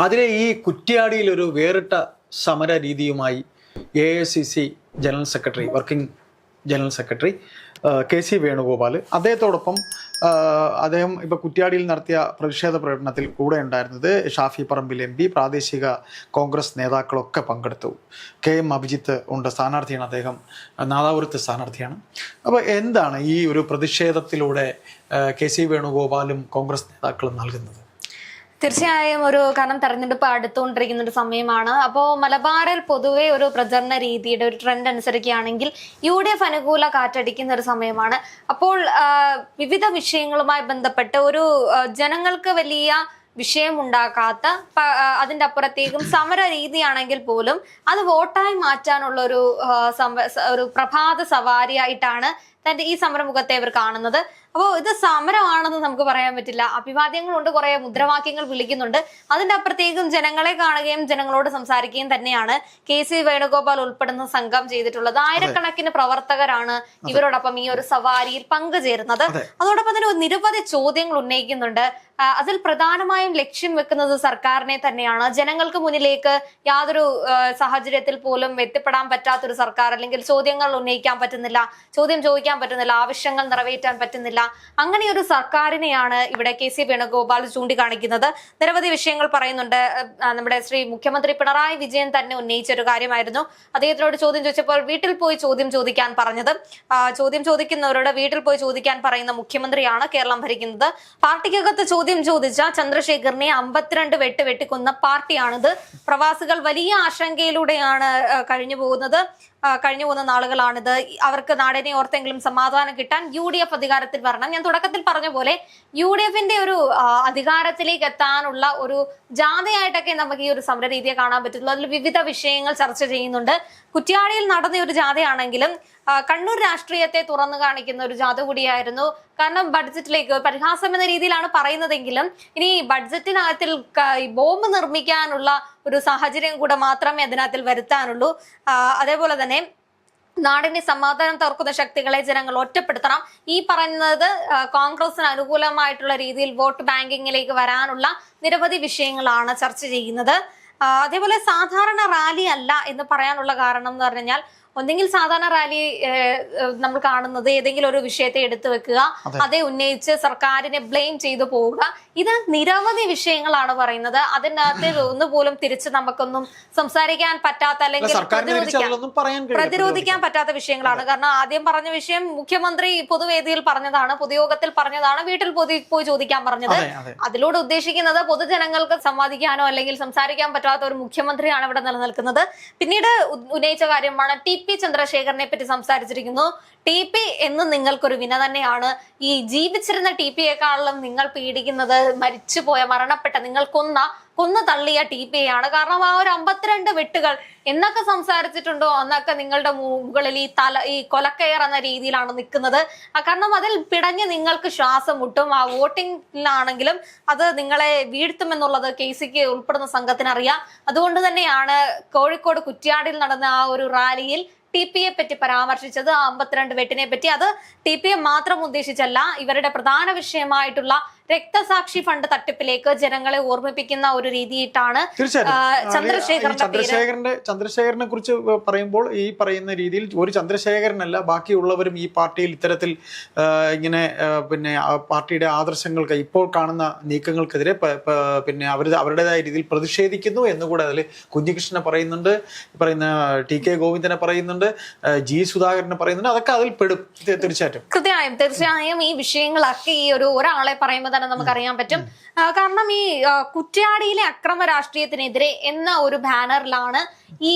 അതിലെ ഈ കുറ്റ്യാടിയിൽ ഒരു വേറിട്ട സമര രീതിയുമായി AICC general secretary, working general secretary KC Venugopal, അദ്ദേഹത്തോടൊപ്പം അദ്ദേഹം ഇപ്പോൾ കുറ്റ്യാടിയിൽ നടത്തിയ പ്രതിഷേധ പ്രകടനത്തിൽ കൂടെ ഉണ്ടായിരുന്നത് ഷാഫി പറമ്പിൽ MP, പ്രാദേശിക കോൺഗ്രസ് നേതാക്കളൊക്കെ പങ്കെടുത്തു. KM അഭിജിത്ത് ഉണ്ട്, സ്ഥാനാർത്ഥിയാണ് അദ്ദേഹം, നാദാപുരത്ത് സ്ഥാനാർത്ഥിയാണ്. അപ്പോൾ എന്താണ് ഈ ഒരു പ്രതിഷേധത്തിലൂടെ KC വേണുഗോപാലും കോൺഗ്രസ് നേതാക്കളും നൽകുന്നത്? തീർച്ചയായും കാരണം തെരഞ്ഞെടുപ്പ് അടുത്തുകൊണ്ടിരിക്കുന്ന ഒരു സമയമാണ്. അപ്പോൾ മലബാറിൽ പൊതുവെ ഒരു പ്രചരണ രീതിയുടെ ഒരു ട്രെൻഡ് അനുസരിക്കുകയാണെങ്കിൽ UDF അനുകൂല കാറ്റടിക്കുന്ന ഒരു സമയമാണ്. അപ്പോൾ വിവിധ വിഷയങ്ങളുമായി ബന്ധപ്പെട്ട് ഒരു ജനങ്ങൾക്ക് വലിയ വിഷയമുണ്ടാക്കാത്ത, അതിൻ്റെ അപ്പുറത്തേക്കും സമര രീതിയാണെങ്കിൽ പോലും അത് വോട്ടായി മാറ്റാനുള്ള ഒരു പ്രഭാത സവാരിയായിട്ടാണ് ഈ സമരമുഖത്തെ അവർ കാണുന്നത്. അപ്പോൾ ഇത് സമരമാണെന്ന് നമുക്ക് പറയാൻ പറ്റില്ല. അഭിവാദ്യങ്ങളുണ്ട്, കുറെ മുദ്രാവാക്യങ്ങൾ വിളിക്കുന്നുണ്ട്. അതിന്റെ അപ്പുറത്തേക്കും ജനങ്ങളെ കാണുകയും ജനങ്ങളോട് സംസാരിക്കുകയും തന്നെയാണ് KC വേണുഗോപാൽ ഉൾപ്പെടുന്ന സംഘം ചെയ്തിട്ടുള്ളത്. ആയിരക്കണക്കിന് പ്രവർത്തകരാണ് ഇവരോടൊപ്പം ഈ ഒരു സവാരിയിൽ പങ്കുചേരുന്നത്. അതോടൊപ്പം തന്നെ നിരവധി ചോദ്യങ്ങൾ ഉന്നയിക്കുന്നുണ്ട്. അതിൽ പ്രധാനമായും ലക്ഷ്യം വെക്കുന്നത് സർക്കാരിനെ തന്നെയാണ്. ജനങ്ങൾക്ക് മുന്നിലേക്ക് യാതൊരു സാഹചര്യത്തിൽ പോലും എത്തിപ്പെടാൻ പറ്റാത്തൊരു സർക്കാർ, അല്ലെങ്കിൽ ചോദ്യങ്ങൾ ഉന്നയിക്കാൻ പറ്റുന്നില്ല, ചോദ്യം ചോദിക്കാൻ പറ്റുന്നില്ല, ആവശ്യങ്ങൾ നിറവേറ്റാൻ പറ്റുന്നില്ല, അങ്ങനെ ഒരു സർക്കാരിനെയാണ് ഇവിടെ KC വേണുഗോപാൽ ചൂണ്ടിക്കാണിക്കുന്നത്. നിരവധി വിഷയങ്ങൾ പറയുന്നുണ്ട്. നമ്മുടെ മുഖ്യമന്ത്രി പിണറായി വിജയൻ തന്നെ ഉന്നയിച്ച ഒരു കാര്യമായിരുന്നു. അദ്ദേഹത്തിനോട് ചോദ്യം ചോദിച്ചപ്പോൾ വീട്ടിൽ പോയി ചോദ്യം ചോദിക്കാൻ പറഞ്ഞത്. ചോദ്യം ചോദിക്കുന്നവരോട് വീട്ടിൽ പോയി ചോദിക്കാൻ പറയുന്ന മുഖ്യമന്ത്രിയാണ് കേരളം ഭരിക്കുന്നത്. പാർട്ടിക്കകത്ത് ചോദ്യം ചോദിച്ച ചന്ദ്രശേഖറിനെ 52 വെട്ട് വെട്ടിക്കൊന്ന പാർട്ടിയാണിത്. പ്രവാസികൾ വലിയ ആശങ്കയിലൂടെയാണ് കഴിഞ്ഞു പോകുന്ന നാളുകളാണിത്. അവർക്ക് നാടിനെ ഓർത്തെങ്കിലും സമാധാനം കിട്ടാൻ UDF അധികാരത്തിൽ വരണം. ഞാൻ തുടക്കത്തിൽ പറഞ്ഞ പോലെ UDFന്റെ ഒരു അധികാരത്തിലേക്ക് എത്താനുള്ള ഒരു ജാഥയായിട്ടൊക്കെ നമുക്ക് ഈ ഒരു സമര രീതിയെ കാണാൻ പറ്റുള്ളൂ. അതിൽ വിവിധ വിഷയങ്ങൾ ചർച്ച ചെയ്യുന്നുണ്ട്. കുറ്റ്യാടിയിൽ നടന്ന ഒരു ജാഥയാണെങ്കിലും കണ്ണൂർ രാഷ്ട്രീയത്തെ തുറന്നു കാണിക്കുന്ന ഒരു ജാഥ കൂടിയായിരുന്നു. കാരണം ബഡ്ജറ്റിലേക്ക് പരിഹാസം എന്ന രീതിയിലാണ് പറയുന്നതെങ്കിലും ഇനി ബഡ്ജറ്റിനകത്തിൽ ബോംബ് നിർമ്മിക്കാനുള്ള ഒരു സാഹചര്യം കൂടെ മാത്രമേ അതിനകത്തിൽ വരുത്താനുള്ളൂ. അതേപോലെ തന്നെ നാടിന്റെ സമാധാനം തകർക്കുന്ന ശക്തികളെ ജനങ്ങൾ ഒറ്റപ്പെടുത്തണം. ഈ പറയുന്നത് കോൺഗ്രസിന് അനുകൂലമായിട്ടുള്ള രീതിയിൽ വോട്ട് ബാങ്കിങ്ങിലേക്ക് വരാനുള്ള നിരവധി വിഷയങ്ങളാണ് ചർച്ച ചെയ്യുന്നത്. അതേപോലെ സാധാരണ റാലി അല്ല എന്ന് പറയാനുള്ള കാരണം എന്ന് പറഞ്ഞാൽ, ഒന്നെങ്കിൽ സാധാരണ റാലി നമ്മൾ കാണുന്നത് ഏതെങ്കിലും ഒരു വിഷയത്തെ എടുത്തു വെക്കുക, അതേ ഉന്നയിച്ച് സർക്കാരിനെ ബ്ലെയിം ചെയ്തു പോവുക. ഇത് നിരവധി വിഷയങ്ങളാണ് പറയുന്നത്. അതിനകത്ത് ഒന്നുപോലും തിരിച്ച് നമുക്കൊന്നും സംസാരിക്കാൻ പറ്റാത്ത, അല്ലെങ്കിൽ പ്രതിരോധിക്കാൻ പറ്റാത്ത വിഷയങ്ങളാണ്. കാരണം ആദ്യം പറഞ്ഞ വിഷയം മുഖ്യമന്ത്രി പൊതുവേദിയിൽ പറഞ്ഞതാണ്, പൊതുയോഗത്തിൽ പറഞ്ഞതാണ്, വീട്ടിൽ പോയി ചോദിക്കാൻ പറഞ്ഞത്. അതിലൂടെ ഉദ്ദേശിക്കുന്നത് പൊതുജനങ്ങൾക്ക് സംവാദിക്കാനോ അല്ലെങ്കിൽ സംസാരിക്കാൻ പറ്റാത്ത ഒരു മുഖ്യമന്ത്രിയാണ് ഇവിടെ നിലനിൽക്കുന്നത്. പിന്നീട് ഉന്നയിച്ച കാര്യമാണ് TP ചന്ദ്രശേഖരനെ പറ്റി സംസാരിച്ചിരിക്കുന്നു. TP എന്ന് നിങ്ങൾക്കൊരു വിന തന്നെയാണ്. ഈ ജീവിച്ചിരുന്ന TPയെക്കാളും നിങ്ങൾ പീഡിക്കുന്നത് മരിച്ചുപോയ, മരണപ്പെട്ട, നിങ്ങൾ കൊന്നു തള്ളിയ TPയാണ്. കാരണം ആ ഒരു 52 വെട്ടുകൾ എന്നൊക്കെ സംസാരിച്ചിട്ടുണ്ടോ അന്നൊക്കെ നിങ്ങളുടെ മുകളിൽ ഈ കൊലക്കയർ എന്ന രീതിയിലാണ് നിൽക്കുന്നത്. കാരണം അതിൽ പിടഞ്ഞ് നിങ്ങൾക്ക് ശ്വാസം മുട്ടും. ആ വോട്ടിങ്ങിലാണെങ്കിലും അത് നിങ്ങളെ വീഴ്ത്തുമെന്നുള്ളത് KCക്ക് ഉൾപ്പെടുന്ന സംഘത്തിന് അറിയാം. അതുകൊണ്ട് തന്നെയാണ് കോഴിക്കോട് കുറ്റ്യാടിയിൽ നടന്ന ആ ഒരു റാലിയിൽ TPയെ പറ്റി പരാമർശിച്ചത്. 52 വെട്ടിനെ പറ്റി. അത് TPയെ മാത്രം ഉദ്ദേശിച്ചല്ല, ഇവരുടെ പ്രധാന വിഷയമായിട്ടുള്ള രക്തസാക്ഷി ഫണ്ട് തട്ടിപ്പിലേക്ക് ജനങ്ങളെ ഓർമ്മിപ്പിക്കുന്ന ഒരു രീതിയിട്ടാണ് ചന്ദ്രശേഖരനെ കുറിച്ച് പറയുമ്പോൾ ഈ പറയുന്ന രീതിയിൽ ഒരു ചന്ദ്രശേഖരനല്ല, ബാക്കിയുള്ളവരും ഈ പാർട്ടിയിൽ ഇത്തരത്തിൽ ഇങ്ങനെ പാർട്ടിയുടെ ആദർശങ്ങൾക്ക്, ഇപ്പോൾ കാണുന്ന നീക്കങ്ങൾക്കെതിരെ അവരുടേതായ രീതിയിൽ പ്രതിഷേധിക്കുന്നു എന്നുകൂടെ അതിൽ കുഞ്ഞികൃഷ്ണനെ പറയുന്നുണ്ട്, TK ഗോവിന്ദനെ പറയുന്നുണ്ട്, G സുധാകരനെ പറയുന്നുണ്ട്. അതൊക്കെ അതിൽ പെടും തീർച്ചയായിട്ടും. തീർച്ചയായും ഈ വിഷയങ്ങളൊക്കെ ഈ ഒരാളെ പറയുമ്പോൾ തന്നെ നമുക്കറിയാൻ പറ്റും. കാരണം ഈ കുറ്റ്യാടിയിലെ അക്രമ രാഷ്ട്രീയത്തിനെതിരെ എന്ന ഒരു ബാനറിലാണ് ഈ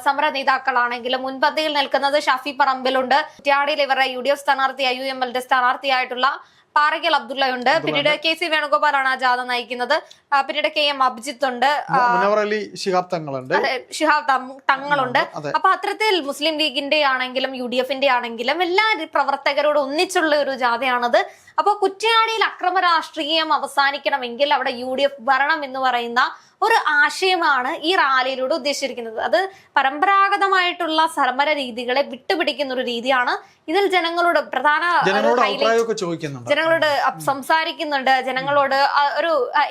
സമര നേതാക്കളാണെങ്കിലും മുൻപന്തിയിൽ നിൽക്കുന്നത്. ഷാഫി പറമ്പിലുണ്ട്, കുറ്റ്യാടിയിൽ ഇവരുടെ UDF സ്ഥാനാർത്ഥി IUMLന്റെ സ്ഥാനാർത്ഥിയായിട്ടുള്ള പാറയ്ക്കൽ അബ്ദുള്ളയുണ്ട്. പിന്നീട് KC വേണുഗോപാലാണ് ആ ജാഥ നയിക്കുന്നത്. പിന്നീട് KM അഭിജിത്ത് ഉണ്ട്, ശിഹാബ് തങ്ങളുണ്ട്. അപ്പൊ അത്തരത്തിൽ മുസ്ലിം ലീഗിന്റെ ആണെങ്കിലും UDFന്റെ ആണെങ്കിലും എല്ലാ പ്രവർത്തകരോട് ഒന്നിച്ചുള്ള ഒരു ജാഥയാണത്. അപ്പോൾ കുറ്റ്യാടിയിൽ അക്രമ രാഷ്ട്രീയം അവസാനിക്കണമെങ്കിൽ അവിടെ UDF ഭരണം എന്ന് പറയുന്ന ഒരു ആശയമാണ് ഈ റാലിയിലൂടെ ഉദ്ദേശിച്ചിരിക്കുന്നത്. അത് പരമ്പരാഗതമായിട്ടുള്ള സമര രീതികളെ വിട്ടുപിടിക്കുന്ന ഒരു രീതിയാണ്. ഇതിൽ ജനങ്ങളോട് ജനങ്ങളോട് സംസാരിക്കുന്നുണ്ട്, ജനങ്ങളോട്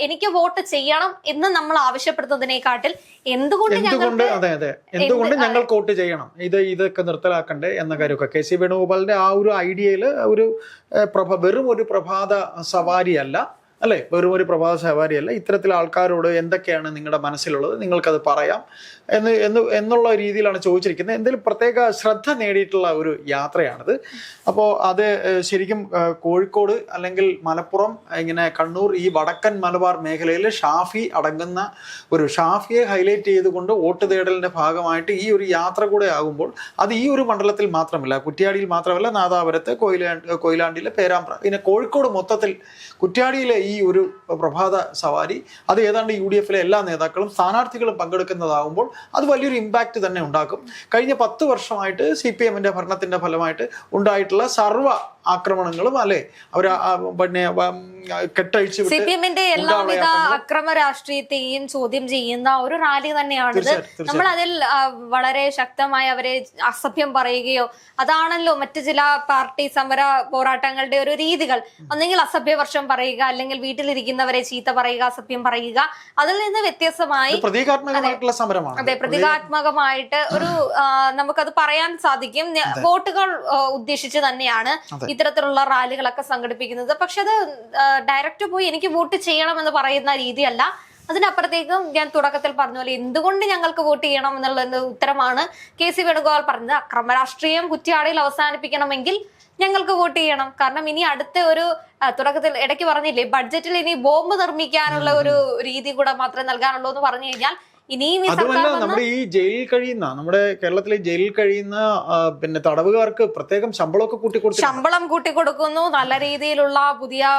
എനിക്ക് വോട്ട് ചെയ്യണം എന്ന് നമ്മൾ ആവശ്യപ്പെടുന്നതിനെക്കാട്ടിൽ എന്തുകൊണ്ട് ഞങ്ങൾക്ക് വോട്ട് ചെയ്യണം, ഇതൊക്കെ നിർത്തലാക്കണ്ടേ എന്ന കാര്യമൊക്കെ KC വേണുഗോപാലിന്റെ ആ ഒരു ഐഡിയയില് വെറും ഒരു പ്രഭാത സവാരിയല്ല അല്ലേ, വെറും ഒരു പ്രഭാത സവാരിയല്ല, ഇത്തരത്തിൽ ആൾക്കാരോട് എന്തൊക്കെയാണ് നിങ്ങളുടെ മനസ്സിലുള്ളത് നിങ്ങൾക്കത് പറയാം എന്നുള്ള രീതിയിലാണ് ചോദിച്ചിരിക്കുന്നത്. എന്തെങ്കിലും പ്രത്യേക ശ്രദ്ധ നേടിയിട്ടുള്ള ഒരു യാത്രയാണിത്. അപ്പോൾ അത് ശരിക്കും കോഴിക്കോട് അല്ലെങ്കിൽ മലപ്പുറം, ഇങ്ങനെ കണ്ണൂർ, ഈ വടക്കൻ മലബാർ മേഖലയിൽ ഷാഫി അടങ്ങുന്ന ഷാഫിയെ ഹൈലൈറ്റ് ചെയ്തുകൊണ്ട് വോട്ട് തേടലിന്റെ ഭാഗമായിട്ട് ഈ ഒരു യാത്ര കൂടെ ആകുമ്പോൾ അത് ഈ ഒരു മണ്ഡലത്തിൽ മാത്രമല്ല, കുറ്റ്യാടിയിൽ മാത്രമല്ല, നാദാപുരത്ത്, കൊയിലാണ്ടിയിലെ പേരാമ്പ്ര, പിന്നെ കോഴിക്കോട് മൊത്തത്തിൽ കുറ്റ്യാടിയിലെ ഈ ഒരു പ്രഭാത സവാരി അത് ഏതാണ്ട് UDF എല്ലാ നേതാക്കളും സ്ഥാനാർത്ഥികളും പങ്കെടുക്കുന്നതാകുമ്പോൾ അത് വലിയൊരു ഇമ്പാക്റ്റ് തന്നെ ഉണ്ടാക്കും. കഴിഞ്ഞ 10 വർഷമായിട്ട് CPM-ന്റെ ഭരണത്തിന്റെ ഫലമായിട്ട് ഉണ്ടായിട്ടുള്ള സർവ്വ ആക്രമണങ്ങളും അല്ലെ അവർ പിന്നെ കെട്ടഴിച്ചു CPM-ന്റെ എല്ലാവിധ അക്രമ രാഷ്ട്രീയത്തെയും ചോദ്യം ചെയ്യുന്ന ഒരു റാലി തന്നെയാണിത്. നമ്മൾ അതിൽ വളരെ ശക്തമായി അവരെ അസഭ്യം പറയുകയോ, അതാണല്ലോ മറ്റു ചില പാർട്ടി സമര പോരാട്ടങ്ങളുടെ ഒരു രീതികൾ, ഒന്നെങ്കിൽ അസഭ്യവർഷം പറയുക, അല്ലെങ്കിൽ വീട്ടിലിരിക്കുന്നവരെ ചീത്ത പറയുക, അസഭ്യം പറയുക. അതിൽ നിന്ന് വ്യത്യസ്തമായി പ്രതീകാത്മകമായിട്ടുള്ള സമരമാണ്. അതെ, പ്രതീകാത്മകമായിട്ട് നമുക്കത് പറയാൻ സാധിക്കും. വോട്ടുകൾ ഉദ്ദേശിച്ച് തന്നെയാണ് ഇത്തരത്തിലുള്ള റാലികളൊക്കെ സംഘടിപ്പിക്കുന്നത്. പക്ഷെ അത് ഡയറക്റ്റ് പോയി എനിക്ക് വോട്ട് ചെയ്യണമെന്ന് പറയുന്ന രീതിയല്ല. അതിനപ്പുറത്തേക്കും ഞാൻ തുടക്കത്തിൽ പറഞ്ഞ പോലെ എന്തുകൊണ്ട് ഞങ്ങൾക്ക് വോട്ട് ചെയ്യണം എന്നുള്ള ഉത്തരമാണ് KC വേണുഗോപാൽ പറഞ്ഞത്. അക്രമ രാഷ്ട്രീയം കുറ്റ്യാടിയിൽ അവസാനിപ്പിക്കണമെങ്കിൽ ഞങ്ങൾക്ക് വോട്ട് ചെയ്യണം. കാരണം ഇനി അടുത്ത ഒരു തുടക്കത്തിൽ ഇടയ്ക്ക് പറഞ്ഞില്ലേ, ബഡ്ജറ്റിൽ ഇനി ബോംബ് നിർമ്മിക്കാനുള്ള ഒരു രീതി കൂടെ മാത്രമേ നൽകാനുള്ളൂ എന്ന് പറഞ്ഞു കഴിഞ്ഞാൽ അതുമല്ല, നമ്മുടെ ഈ ജയിലിൽ കഴിയുന്ന, നമ്മുടെ കേരളത്തിലെ ജയിലിൽ കഴിയുന്ന പിന്നെ തടവുകാർക്ക് പ്രത്യേകം ശമ്പളമൊക്കെ ശമ്പളം കൂട്ടിക്കൊടുക്കുന്നു, നല്ല രീതിയിലുള്ള പുതിയ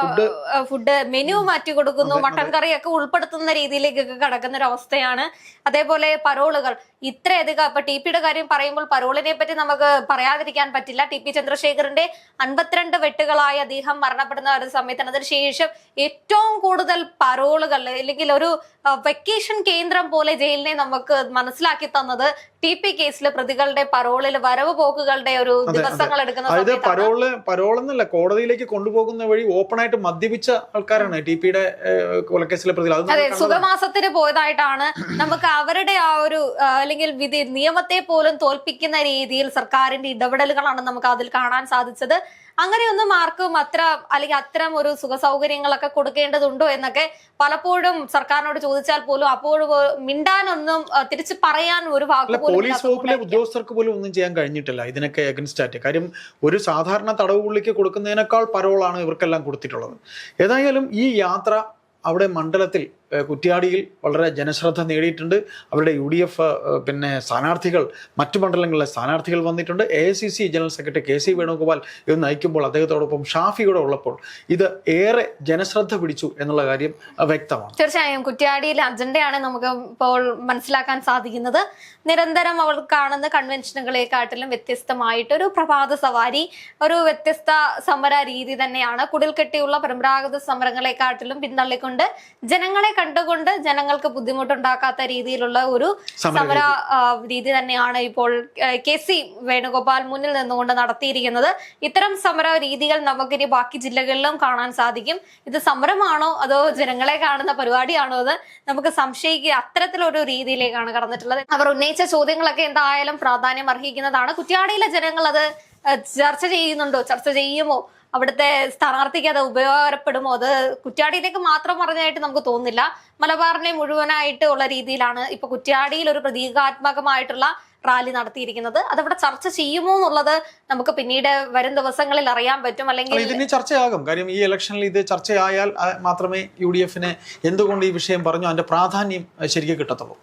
ഫുഡ് മെനു മാറ്റി കൊടുക്കുന്നു, മട്ടൻ കറിയൊക്കെ ഉൾപ്പെടുത്തുന്ന രീതിയിലേക്കൊക്കെ കടക്കുന്ന ഒരു അവസ്ഥയാണ്. അതേപോലെ പരോളുകൾ ഇത്രയധികം, ഇപ്പൊ TP-യുടെ കാര്യം പറയുമ്പോൾ പരോളിനെ പറ്റി നമുക്ക് പറയാതിരിക്കാൻ പറ്റില്ല. TP ചന്ദ്രശേഖറിന്റെ 52 വെട്ടുകളായി അദ്ദേഹം മരണപ്പെടുന്ന ഒരു സമയത്താണ് അതിനുശേഷം ഏറ്റവും കൂടുതൽ പരോളുകൾ, അല്ലെങ്കിൽ ഒരു വെക്കേഷൻ കേന്ദ്രം പോലെ ജയിലിനെ നമുക്ക് മനസ്സിലാക്കി തന്നത് TP കേസിലെ പ്രതികളുടെ പരോളിൽ വരവ് പോക്കുകളുടെ ഒരു ദിവസങ്ങൾ എടുക്കുന്ന പരോളെന്നല്ല, കോടതിയിലേക്ക് കൊണ്ടുപോകുന്ന വഴി ഓപ്പൺ ആയിട്ട് മദ്യപിച്ച ആൾക്കാരാണ് TP-യുടെ കൊലക്കേസിലെ പ്രതികൾ. അതെ, സുഖമാസത്തിന് പോയതായിട്ടാണ് നമുക്ക് അവരുടെ ആ ഒരു അല്ലെങ്കിൽ നിയമത്തെ പോലും തോൽപ്പിക്കുന്ന രീതിയിൽ സർക്കാരിന്റെ ഇടപെടലുകളാണ് നമുക്ക് അതിൽ കാണാൻ സാധിച്ചത്. അങ്ങനെയൊന്നും ആർക്കും അത്തരം ഒരു സുഖ സൗകര്യങ്ങളൊക്കെ കൊടുക്കേണ്ടതുണ്ടോ എന്നൊക്കെ പലപ്പോഴും സർക്കാരിനോട് ചോദിച്ചാൽ പോലും അപ്പോഴും മിണ്ടാനൊന്നും തിരിച്ചു പറയാൻ ഒരു വാക്ക് പോലും പോലീസ് വകുപ്പിലെ ഉദ്യോഗസ്ഥർക്ക് പോലും ഒന്നും ചെയ്യാൻ കഴിഞ്ഞിട്ടില്ല ഇതിനൊക്കെ അഗൻസ്റ്റ് ആയിട്ട്. കാര്യം ഒരു സാധാരണ തടവ് പുള്ളിക്ക് കൊടുക്കുന്നതിനേക്കാൾ പരോളാണ് ഇവർക്കെല്ലാം കൊടുത്തിട്ടുള്ളത്. ഏതായാലും ഈ യാത്ര അവിടെ മണ്ഡലത്തിൽ കുറ്റ്യാടിയിൽ വളരെ ജനശ്രദ്ധ നേടിയിട്ടുണ്ട്. അവരുടെ UDF പിന്നെ സ്ഥാനാർത്ഥികൾ, മറ്റു മണ്ഡലങ്ങളിലെ സ്ഥാനാർത്ഥികൾ വന്നിട്ടുണ്ട്. AICC general secretary KC Venugopal ഇത് നയിക്കുമ്പോൾ അദ്ദേഹത്തോടൊപ്പം ഷാഫിയുടെ ഉള്ളപ്പോൾ ഇത് ഏറെ ജനശ്രദ്ധ പിടിച്ചു എന്നുള്ള കാര്യം വ്യക്തമാണ്. തീർച്ചയായും കുറ്റ്യാടിയിലെ അജണ്ടയാണ് നമുക്ക് ഇപ്പോൾ മനസ്സിലാക്കാൻ സാധിക്കുന്നത്. നിരന്തരം അവൾ കാണുന്ന കൺവെൻഷനുകളെക്കാട്ടിലും വ്യത്യസ്തമായിട്ട് ഒരു പ്രഭാത സവാരി, ഒരു വ്യത്യസ്ത സമര രീതി തന്നെയാണ്. കുടിൽ കെട്ടിയുള്ള പരമ്പരാഗത സമരങ്ങളെക്കാട്ടിലും പിന്തള്ളിക്കൊണ്ട് ജനങ്ങളെ കണ്ടുകൊണ്ട് ജനങ്ങൾക്ക് ബുദ്ധിമുട്ടുണ്ടാക്കാത്ത രീതിയിലുള്ള ഒരു സമര രീതി തന്നെയാണ് ഇപ്പോൾ KC വേണുഗോപാൽ മുന്നിൽ നിന്നുകൊണ്ട് നടത്തിയിരിക്കുന്നത്. ഇത്തരം സമര രീതികൾ നമുക്കിനി ബാക്കി ജില്ലകളിലും കാണാൻ സാധിക്കും. ഇത് സമരമാണോ അതോ ജനങ്ങളെ കാണുന്ന പരിപാടിയാണോ എന്ന് നമുക്ക് സംശയിക്കുക. അത്തരത്തിലൊരു രീതിയിലേക്കാണ് കടന്നിട്ടുള്ളത്. അവർ ഉന്നയിച്ച ചോദ്യങ്ങളൊക്കെ എന്തായാലും പ്രാധാന്യം അർഹിക്കുന്നതാണ്. കുറ്റ്യാടിയിലെ ജനങ്ങൾ അത് ചർച്ച ചെയ്യുന്നുണ്ടോ, ചർച്ച ചെയ്യുമോ, അവിടുത്തെ സ്ഥാനാർത്ഥിക്ക് അത് ഉപകാരപ്പെടുമോ, അത് കുറ്റ്യാടിയിലേക്ക് മാത്രം പറഞ്ഞതായിട്ട് നമുക്ക് തോന്നുന്നില്ല. മലബാറിനെ മുഴുവനായിട്ട് ഉള്ള രീതിയിലാണ് ഇപ്പൊ കുറ്റ്യാടിയിൽ ഒരു പ്രതീകാത്മകമായിട്ടുള്ള റാലി നടത്തിയിരിക്കുന്നത്. അതവിടെ ചർച്ച ചെയ്യുമോ എന്നുള്ളത് നമുക്ക് പിന്നീട് വരും ദിവസങ്ങളിൽ അറിയാൻ പറ്റും. അല്ലെങ്കിൽ ഇതിന് ചർച്ചയാകും. കാര്യം ഈ ഇലക്ഷനിൽ ഇത് ചർച്ചയായാൽ മാത്രമേ UDF-ന് എന്തുകൊണ്ട് ഈ വിഷയം പറഞ്ഞു അതിന്റെ പ്രാധാന്യം ശരിക്കും കിട്ടത്തുള്ളൂ.